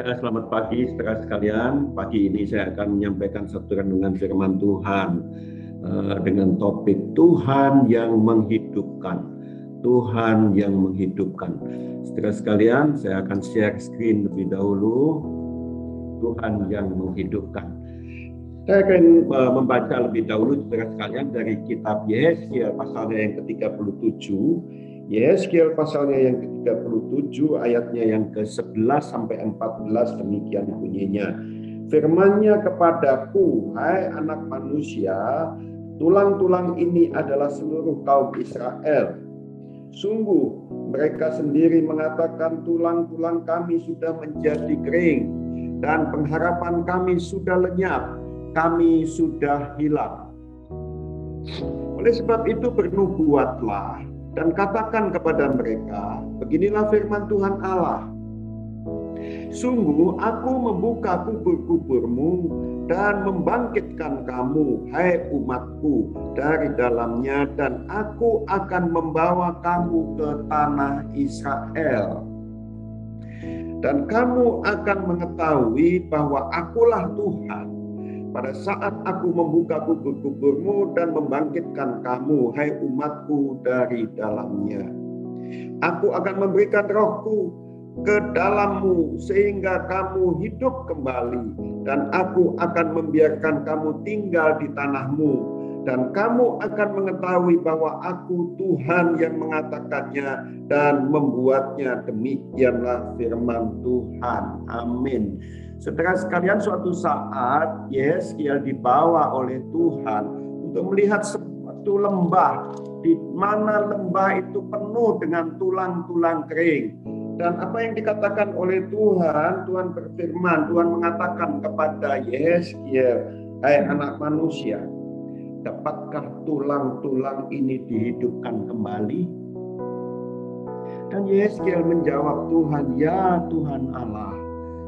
Ya, selamat pagi saudara sekalian. Pagi ini saya akan menyampaikan satu renungan firman Tuhan dengan topik Tuhan yang menghidupkan. Tuhan yang menghidupkan. Saudara sekalian, saya akan share screen lebih dahulu. Tuhan yang menghidupkan. Saya akan membaca lebih dahulu saudara sekalian dari kitab Yesaya pasalnya yang ke-37. Yesaya pasalnya yang ke-37 ayatnya yang ke-11 sampai 14 demikian bunyinya. Firman-Nya kepadaku, hai anak manusia, tulang-tulang ini adalah seluruh kaum Israel. Sungguh mereka sendiri mengatakan tulang-tulang kami sudah menjadi kering dan pengharapan kami sudah lenyap, kami sudah hilang. Oleh sebab itu bernubuatlah dan katakan kepada mereka, beginilah firman Tuhan Allah. Sungguh aku membuka kubur-kuburmu dan membangkitkan kamu, hai umatku, dari dalamnya, dan aku akan membawa kamu ke tanah Israel. Dan kamu akan mengetahui bahwa akulah Tuhan pada saat aku membuka kubur-kuburmu dan membangkitkan kamu, hai umatku, dari dalamnya. Aku akan memberikan rohku ke dalammu sehingga kamu hidup kembali, dan aku akan membiarkan kamu tinggal di tanahmu, dan kamu akan mengetahui bahwa aku Tuhan yang mengatakannya dan membuatnya. Demikianlah firman Tuhan. Amin. Saudara sekalian, suatu saat Yesaya dibawa oleh Tuhan untuk melihat suatu lembah, di mana lembah itu penuh dengan tulang-tulang kering. Dan apa yang dikatakan oleh Tuhan, Tuhan berfirman, Tuhan mengatakan kepada Yesaya, hai anak manusia, dapatkah tulang-tulang ini dihidupkan kembali? Dan Yesaya menjawab, Tuhan, ya Tuhan Allah,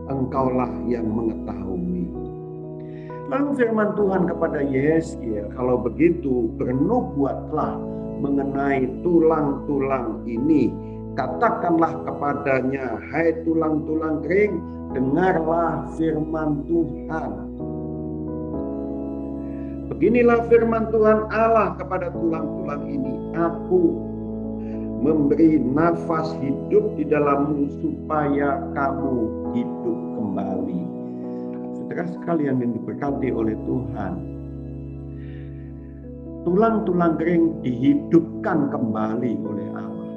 Engkaulah yang mengetahui. Lalu firman Tuhan kepada Yesaya, kalau begitu bernubuatlah mengenai tulang-tulang ini. Katakanlah kepadanya, hai tulang-tulang kering, dengarlah firman Tuhan. Beginilah firman Tuhan Allah kepada tulang-tulang ini. Aku memberi nafas hidup di dalammu supaya kamu hidup kembali. Saudara sekalian yang diberkati oleh Tuhan, tulang-tulang kering dihidupkan kembali oleh Allah.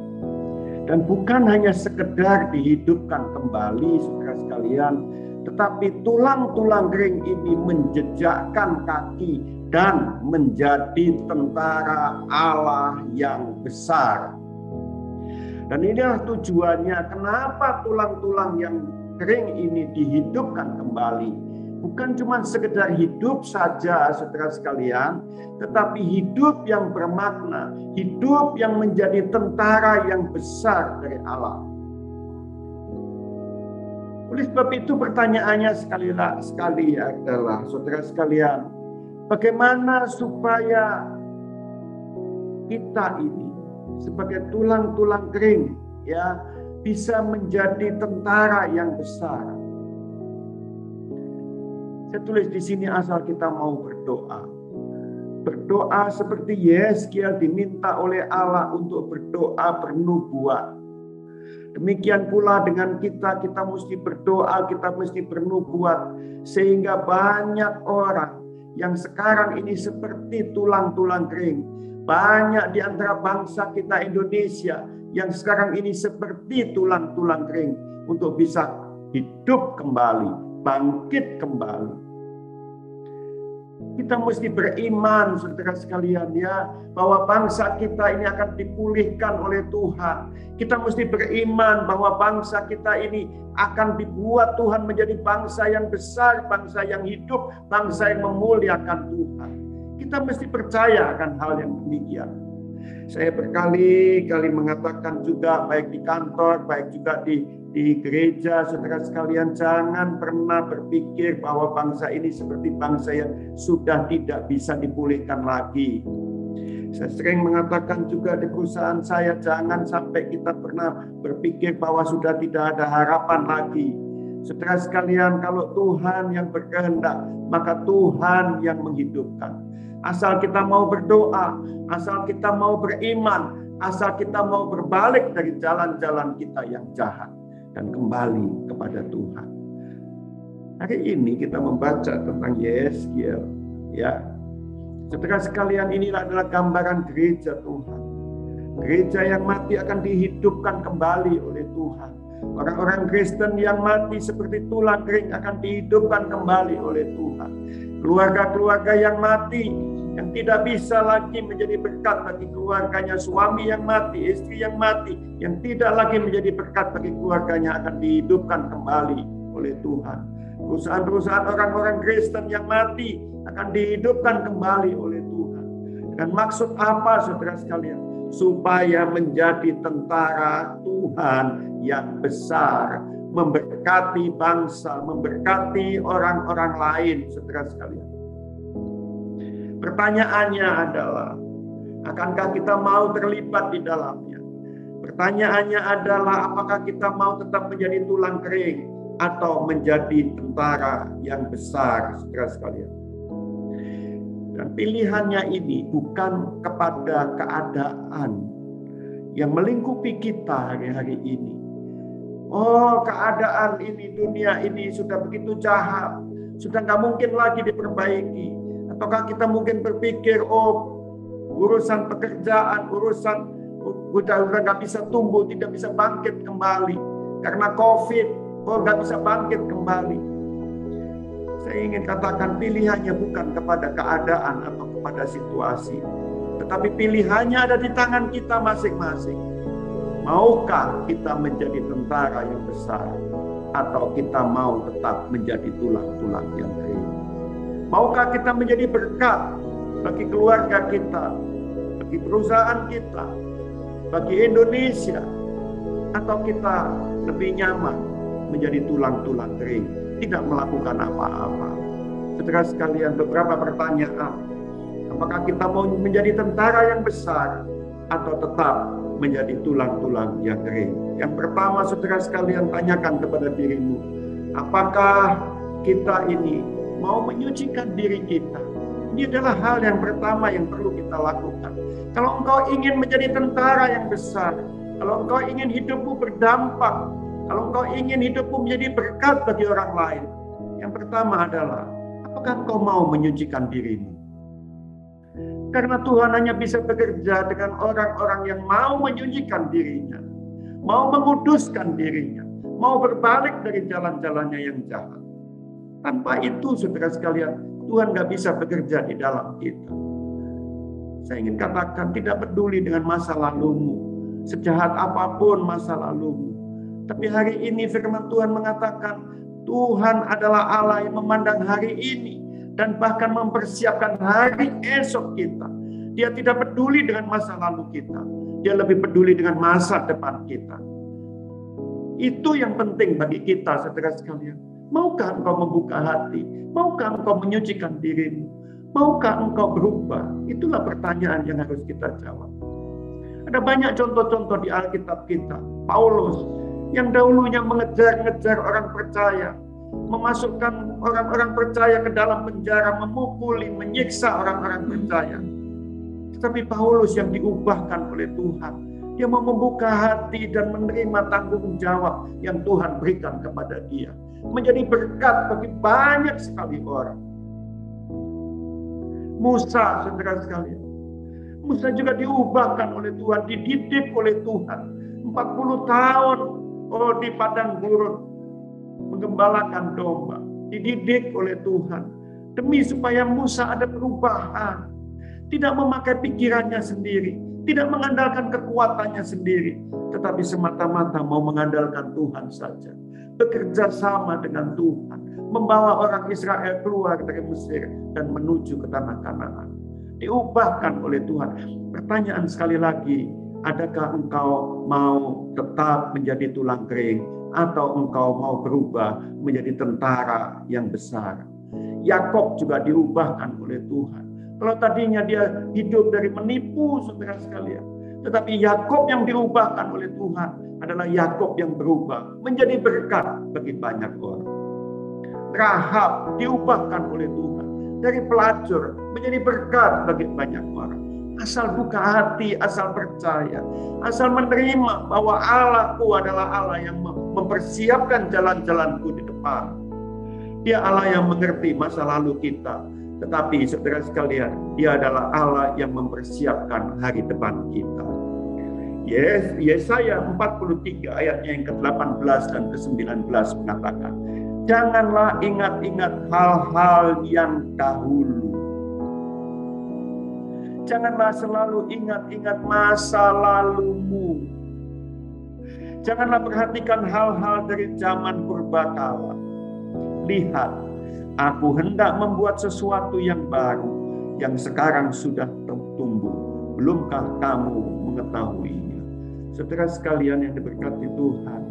Dan bukan hanya sekedar dihidupkan kembali, saudara sekalian, tetapi tulang-tulang kering ini menjejakkan kaki dan menjadi tentara Allah yang besar. Dan inilah tujuannya kenapa tulang-tulang yang kering ini dihidupkan kembali. Bukan cuma sekedar hidup saja, saudara sekalian, tetapi hidup yang bermakna, hidup yang menjadi tentara yang besar dari Allah. Oleh sebab itu pertanyaannya sekali adalah, saudara sekalian, bagaimana supaya kita ini sebagai tulang-tulang kering ya bisa menjadi tentara yang besar? Saya tulis di sini asal kita mau berdoa. Berdoa seperti Yesaya diminta oleh Allah untuk berdoa bernubuat. Demikian pula dengan kita mesti berdoa, kita mesti bernubuat, sehingga banyak orang yang sekarang ini seperti tulang-tulang kering. Banyak di antara bangsa kita Indonesia yang sekarang ini seperti tulang-tulang kering untuk bisa hidup kembali, bangkit kembali. Kita mesti beriman, saudara sekalian, ya, bahwa bangsa kita ini akan dipulihkan oleh Tuhan. Kita mesti beriman bahwa bangsa kita ini akan dibuat Tuhan menjadi bangsa yang besar, bangsa yang hidup, bangsa yang memuliakan Tuhan. Kita mesti percaya akan hal yang demikian. Saya berkali-kali mengatakan juga, baik di kantor, baik juga di gereja, saudara sekalian, jangan pernah berpikir bahwa bangsa ini seperti bangsa yang sudah tidak bisa dipulihkan lagi. Saya sering mengatakan juga di perusahaan saya, jangan sampai kita pernah berpikir bahwa sudah tidak ada harapan lagi. Saudara sekalian, kalau Tuhan yang berkehendak, maka Tuhan yang menghidupkan. Asal kita mau berdoa, asal kita mau beriman, asal kita mau berbalik dari jalan-jalan kita yang jahat dan kembali kepada Tuhan. Hari ini kita membaca tentang Yeskiel, ya. Saudara sekalian, inilah adalah gambaran gereja Tuhan. Gereja yang mati akan dihidupkan kembali oleh Tuhan. Orang-orang Kristen yang mati seperti tulang kering akan dihidupkan kembali oleh Tuhan. Keluarga-keluarga yang mati, yang tidak bisa lagi menjadi berkat bagi keluarganya, suami yang mati, istri yang mati, yang tidak lagi menjadi berkat bagi keluarganya akan dihidupkan kembali oleh Tuhan. Perusahaan-perusahaan orang-orang Kristen yang mati akan dihidupkan kembali oleh Tuhan. Dan maksud apa, saudara sekalian? Supaya menjadi tentara Tuhan yang besar, memberkati bangsa, memberkati orang-orang lain, saudara sekalian. Pertanyaannya adalah, akankah kita mau terlibat di dalamnya? Pertanyaannya adalah, apakah kita mau tetap menjadi tulang kering atau menjadi tentara yang besar, saudara sekalian? Dan pilihannya ini bukan kepada keadaan yang melingkupi kita hari-hari ini. Oh, keadaan ini, dunia ini sudah begitu jahat, sudah nggak mungkin lagi diperbaiki. Ataukah kita mungkin berpikir, oh, urusan pekerjaan, urusan udah nggak bisa tumbuh, tidak bisa bangkit kembali karena COVID, oh nggak bisa bangkit kembali. Saya ingin katakan pilihannya bukan kepada keadaan atau kepada situasi, tetapi pilihannya ada di tangan kita masing-masing. Maukah kita menjadi tentara yang besar atau kita mau tetap menjadi tulang-tulang yang kering? Maukah kita menjadi berkat bagi keluarga kita, bagi perusahaan kita, bagi Indonesia, atau kita lebih nyaman menjadi tulang-tulang kering, tidak melakukan apa-apa? Saudara sekalian, beberapa pertanyaan. Apakah kita mau menjadi tentara yang besar atau tetap menjadi tulang-tulang yang kering? Yang pertama, saudara sekalian, tanyakan kepada dirimu, apakah kita ini mau menyucikan diri kita? Ini adalah hal yang pertama yang perlu kita lakukan. Kalau engkau ingin menjadi tentara yang besar, kalau engkau ingin hidupmu berdampak, kalau engkau ingin hidupmu menjadi berkat bagi orang lain, yang pertama adalah, apakah engkau mau menyucikan dirimu? Karena Tuhan hanya bisa bekerja dengan orang-orang yang mau menyucikan dirinya, mau menguduskan dirinya, mau berbalik dari jalan-jalannya yang jahat. Tanpa itu, saudara sekalian, Tuhan nggak bisa bekerja di dalam kita. Saya ingin katakan, tidak peduli dengan masa lalumu, sejahat apapun masa lalumu. Tapi hari ini firman Tuhan mengatakan, Tuhan adalah Allah yang memandang hari ini dan bahkan mempersiapkan hari esok kita. Dia tidak peduli dengan masa lalu kita. Dia lebih peduli dengan masa depan kita. Itu yang penting bagi kita, saudara sekalian. Maukah engkau membuka hati? Maukah engkau menyucikan dirimu? Maukah engkau berubah? Itulah pertanyaan yang harus kita jawab. Ada banyak contoh-contoh di Alkitab kita. Paulus yang dahulunya mengejar-ngejar orang percaya, memasukkan orang-orang percaya ke dalam penjara, memukuli, menyiksa orang-orang percaya. Tetapi Paulus yang diubahkan oleh Tuhan, dia mau membuka hati dan menerima tanggung jawab yang Tuhan berikan kepada dia, menjadi berkat bagi banyak sekali orang. Musa, saudara sekalian, Musa juga diubahkan oleh Tuhan, dididik oleh Tuhan 40 tahun di padang gurun menggembalakan domba, dididik oleh Tuhan demi supaya Musa ada perubahan, tidak memakai pikirannya sendiri, tidak mengandalkan kekuatannya sendiri, tetapi semata-mata mau mengandalkan Tuhan saja, bekerja sama dengan Tuhan, membawa orang Israel keluar dari Mesir dan menuju ke tanah Kanaan. Diubahkan oleh Tuhan. Pertanyaan sekali lagi, adakah engkau mau tetap menjadi tulang kering atau engkau mau berubah menjadi tentara yang besar? Yakob juga diubahkan oleh Tuhan. Kalau tadinya dia hidup dari menipu, saudara sekalian, Tetapi Yakub yang diubahkan oleh Tuhan adalah Yakub yang berubah menjadi berkat bagi banyak orang. Rahab diubahkan oleh Tuhan dari pelacur menjadi berkat bagi banyak orang. Asal buka hati, asal percaya, asal menerima bahwa Allahku adalah Allah yang mempersiapkan jalan-jalanku di depan. Dia Allah yang mengerti masa lalu kita. Tetapi saudara sekalian, Dia adalah Allah yang mempersiapkan hari depan kita. Yesaya 43 ayatnya yang ke-18 dan ke-19 mengatakan, janganlah ingat-ingat hal-hal yang dahulu. Janganlah selalu ingat-ingat masa lalumu. Janganlah perhatikan hal-hal dari zaman purbakala. Lihat, aku hendak membuat sesuatu yang baru, yang sekarang sudah tumbuh. Belumkah kamu mengetahuinya? Saudara sekalian yang diberkati Tuhan,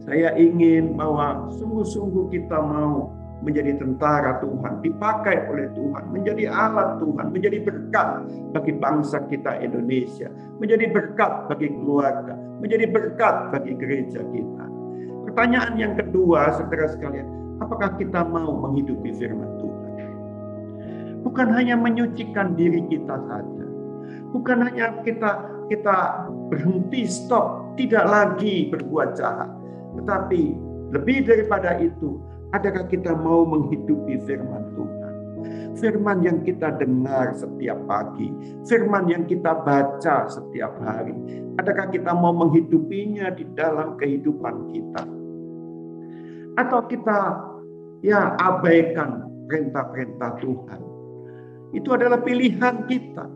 saya ingin bahwa sungguh-sungguh kita mau menjadi tentara Tuhan, dipakai oleh Tuhan, menjadi alat Tuhan, menjadi berkat bagi bangsa kita Indonesia, menjadi berkat bagi keluarga, menjadi berkat bagi gereja kita. Pertanyaan yang kedua, saudara sekalian, apakah kita mau menghidupi firman Tuhan? Bukan hanya menyucikan diri kita saja, bukan hanya kita berhenti stop, tidak lagi berbuat jahat, tetapi lebih daripada itu, adakah kita mau menghidupi firman Tuhan? Firman yang kita dengar setiap pagi, firman yang kita baca setiap hari, adakah kita mau menghidupinya di dalam kehidupan kita? Atau kita abaikan perintah-perintah Tuhan? Itu adalah pilihan kita.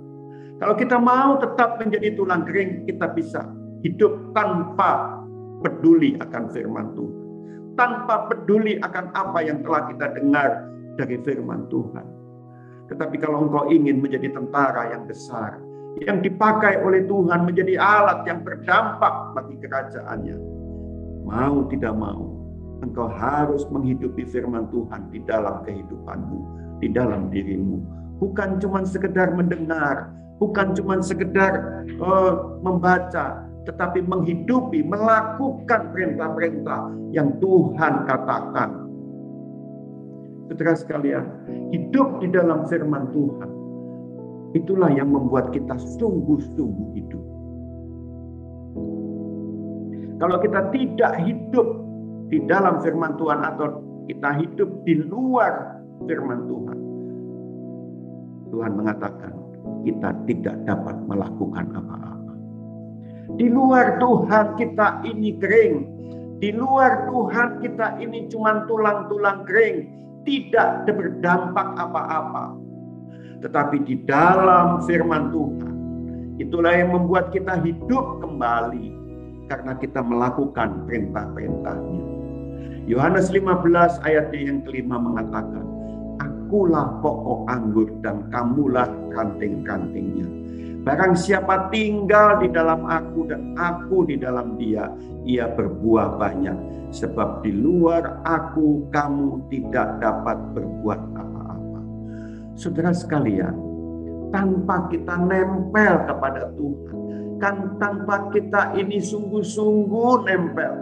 Kalau kita mau tetap menjadi tulang kering, kita bisa hidup tanpa peduli akan firman Tuhan, tanpa peduli akan apa yang telah kita dengar dari firman Tuhan. Tetapi kalau engkau ingin menjadi tentara yang besar, yang dipakai oleh Tuhan menjadi alat yang berdampak bagi kerajaannya, mau tidak mau, engkau harus menghidupi firman Tuhan di dalam kehidupanmu, di dalam dirimu. Bukan cuma sekedar mendengar, bukan cuma sekedar membaca, tetapi menghidupi, melakukan perintah-perintah yang Tuhan katakan. Saudara sekalian, hidup di dalam firman Tuhan, itulah yang membuat kita sungguh-sungguh hidup. Kalau kita tidak hidup di dalam firman Tuhan atau kita hidup di luar firman Tuhan, Tuhan mengatakan kita tidak dapat melakukan apa-apa. Di luar Tuhan kita ini kering. Di luar Tuhan kita ini cuma tulang-tulang kering. Tidak berdampak apa-apa. Tetapi di dalam firman Tuhan, itulah yang membuat kita hidup kembali. Karena kita melakukan perintah-perintahnya. Yohanes 15 ayatnya yang kelima mengatakan, Akulah pokok anggur dan kamulah ranting-rantingnya. Barang siapa tinggal di dalam aku dan aku di dalam dia, ia berbuah banyak. Sebab di luar aku kamu tidak dapat berbuat apa-apa. Saudara sekalian, tanpa kita nempel kepada Tuhan, kan tanpa kita ini sungguh-sungguh nempel,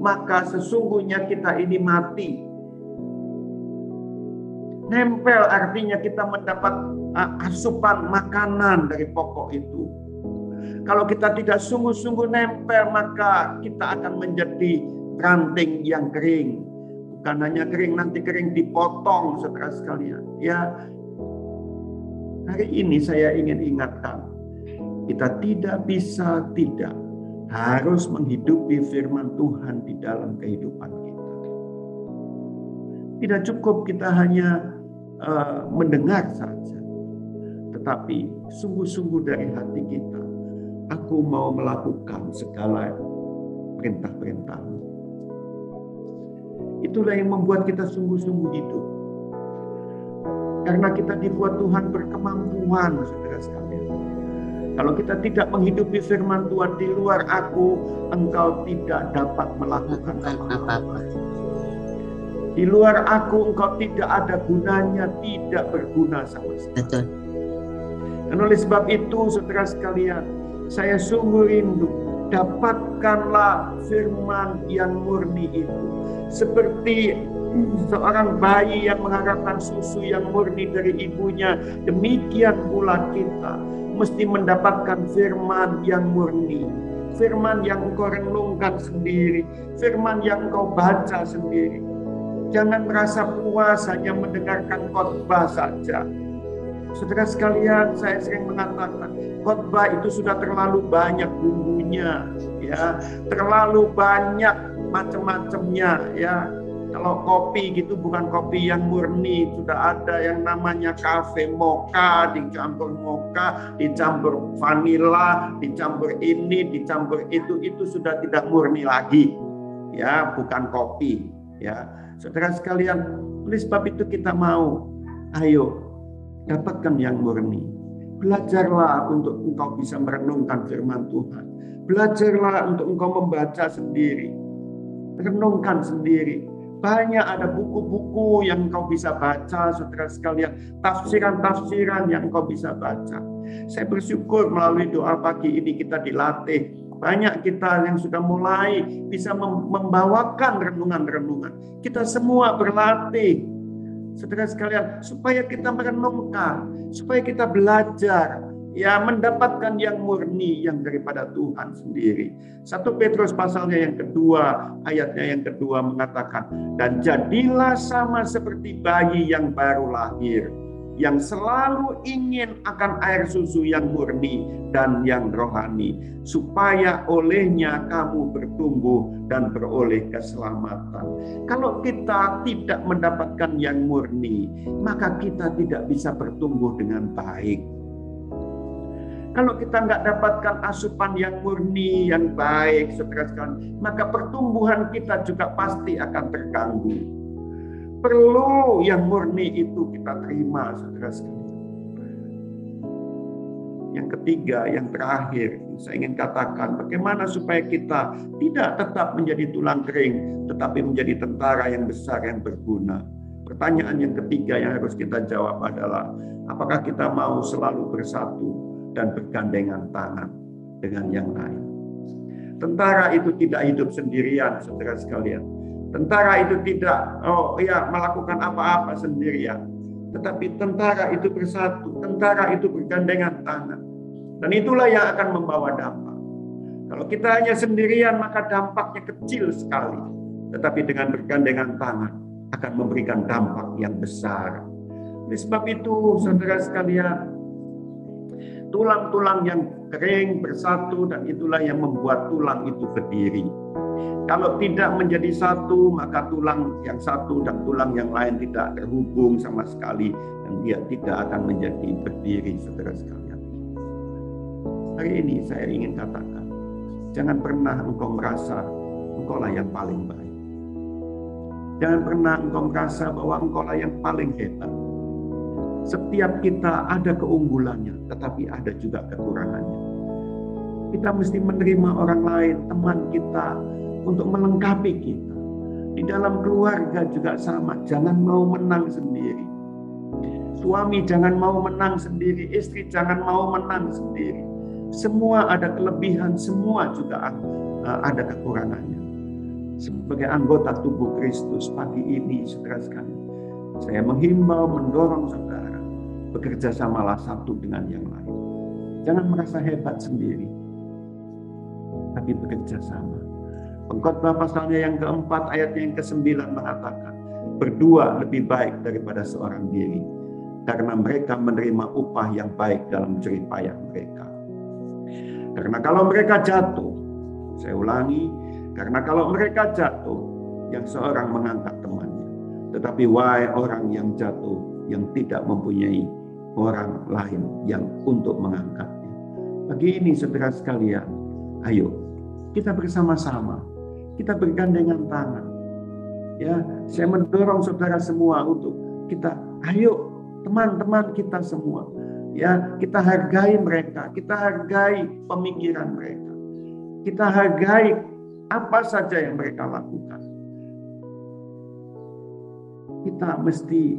maka sesungguhnya kita ini mati. Nempel artinya kita mendapat asupan makanan dari pokok itu. Kalau kita tidak sungguh-sungguh nempel, maka kita akan menjadi ranting yang kering. Bukan hanya kering, nanti kering dipotong, saudara sekalian. Ya, hari ini saya ingin ingatkan, kita tidak harus menghidupi firman Tuhan di dalam kehidupan kita. Tidak cukup kita hanya mendengar saja, tetapi sungguh-sungguh dari hati kita, aku mau melakukan segala perintah-perintah-Mu. Itulah yang membuat kita sungguh-sungguh hidup. Karena kita dibuat Tuhan berkemampuan, saudara sekalian. Kalau kita tidak menghidupi firman Tuhan, di luar aku, engkau tidak dapat melakukan apa-apa. Di luar aku engkau tidak ada gunanya, tidak berguna sama sekali. Dan oleh sebab itu, saudara sekalian, saya sungguh rindu, dapatkanlah firman yang murni itu. Seperti seorang bayi yang mengharapkan susu yang murni dari ibunya, demikian pula kita mesti mendapatkan firman yang murni. Firman yang engkau renungkan sendiri, firman yang engkau baca sendiri. Jangan merasa puas hanya mendengarkan khotbah saja. Saudara sekalian, saya sering mengatakan khotbah itu sudah terlalu banyak bumbunya, ya, terlalu banyak macam-macamnya, ya. Kalau kopi gitu bukan kopi yang murni, sudah ada yang namanya cafe mocha, dicampur mocha, dicampur vanilla, dicampur ini, dicampur itu sudah tidak murni lagi, ya, bukan kopi, ya. Saudara sekalian, oleh sebab itu kita mau, ayo dapatkan yang murni. Belajarlah untuk engkau bisa merenungkan firman Tuhan. Belajarlah untuk engkau membaca sendiri. Renungkan sendiri. Banyak ada buku-buku yang engkau bisa baca, saudara sekalian. Tafsiran-tafsiran yang engkau bisa baca. Saya bersyukur melalui doa pagi ini kita dilatih. Banyak kita yang sudah mulai bisa membawakan renungan-renungan. Kita semua berlatih, saudara sekalian, supaya kita merenungkan, supaya kita belajar, ya, mendapatkan yang murni yang daripada Tuhan sendiri. 1 Petrus pasalnya yang kedua, ayatnya yang kedua mengatakan, dan jadilah sama seperti bayi yang baru lahir, yang selalu ingin akan air susu yang murni dan yang rohani, supaya olehnya kamu bertumbuh dan beroleh keselamatan. Kalau kita tidak mendapatkan yang murni, maka kita tidak bisa bertumbuh dengan baik. Kalau kita nggak dapatkan asupan yang murni, yang baik, saudara sekalian, maka pertumbuhan kita juga pasti akan terganggu. Perlu yang murni itu kita terima, saudara sekalian. Yang ketiga, yang terakhir, saya ingin katakan bagaimana supaya kita tidak tetap menjadi tulang kering, tetapi menjadi tentara yang besar yang berguna. Pertanyaan yang ketiga yang harus kita jawab adalah, apakah kita mau selalu bersatu dan bergandengan tangan dengan yang lain? Tentara itu tidak hidup sendirian, saudara sekalian. Tentara itu tidak melakukan apa-apa sendirian. Tetapi tentara itu bersatu, tentara itu bergandengan tangan. Dan itulah yang akan membawa dampak. Kalau kita hanya sendirian, maka dampaknya kecil sekali. Tetapi dengan bergandengan tangan akan memberikan dampak yang besar. Oleh sebab itu, saudara sekalian, tulang-tulang yang kering bersatu, dan itulah yang membuat tulang itu berdiri. Kalau tidak menjadi satu, maka tulang yang satu dan tulang yang lain tidak terhubung sama sekali, dan dia tidak akan menjadi berdiri, saudara sekalian. Hari ini saya ingin katakan, jangan pernah engkau merasa engkaulah yang paling baik. Jangan pernah engkau merasa bahwa engkaulah yang paling hebat. Setiap kita ada keunggulannya, tetapi ada juga kekurangannya. Kita mesti menerima orang lain, teman kita, untuk melengkapi kita. Di dalam keluarga juga sama, jangan mau menang sendiri. Suami jangan mau menang sendiri, istri jangan mau menang sendiri. Semua ada kelebihan, semua juga ada kekurangannya. Sebagai anggota tubuh Kristus pagi ini, saudara sekalian, saya menghimbau, mendorong saudara, bekerja samalah satu dengan yang lain. Jangan merasa hebat sendiri, tapi bekerja sama. Pengkhotbah pasalnya yang keempat, ayatnya yang ke-9 mengatakan, berdua lebih baik daripada seorang diri, karena mereka menerima upah yang baik dalam jerih payah mereka. Karena kalau mereka jatuh, saya ulangi, karena kalau mereka jatuh, yang seorang mengangkat temannya. Tetapi wahai orang yang jatuh, yang tidak mempunyai orang lain yang untuk mengangkatnya. Pagi ini saudara sekalian, ayo kita bersama-sama, kita bergandengan tangan. Ya, saya mendorong saudara semua untuk kita, ayo teman-teman kita semua, ya, kita hargai mereka, kita hargai pemikiran mereka, kita hargai apa saja yang mereka lakukan. Kita mesti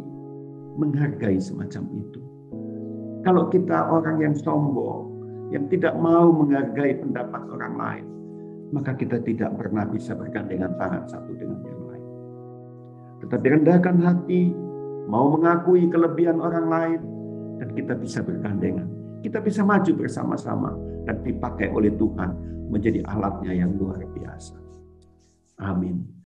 menghargai semacam itu. Kalau kita orang yang sombong, yang tidak mau menghargai pendapat orang lain, maka kita tidak pernah bisa bergandengan tangan satu dengan yang lain. Tetapi rendahkan hati, mau mengakui kelebihan orang lain, dan kita bisa bergandengan. Kita bisa maju bersama-sama dan dipakai oleh Tuhan menjadi alatnya yang luar biasa. Amin.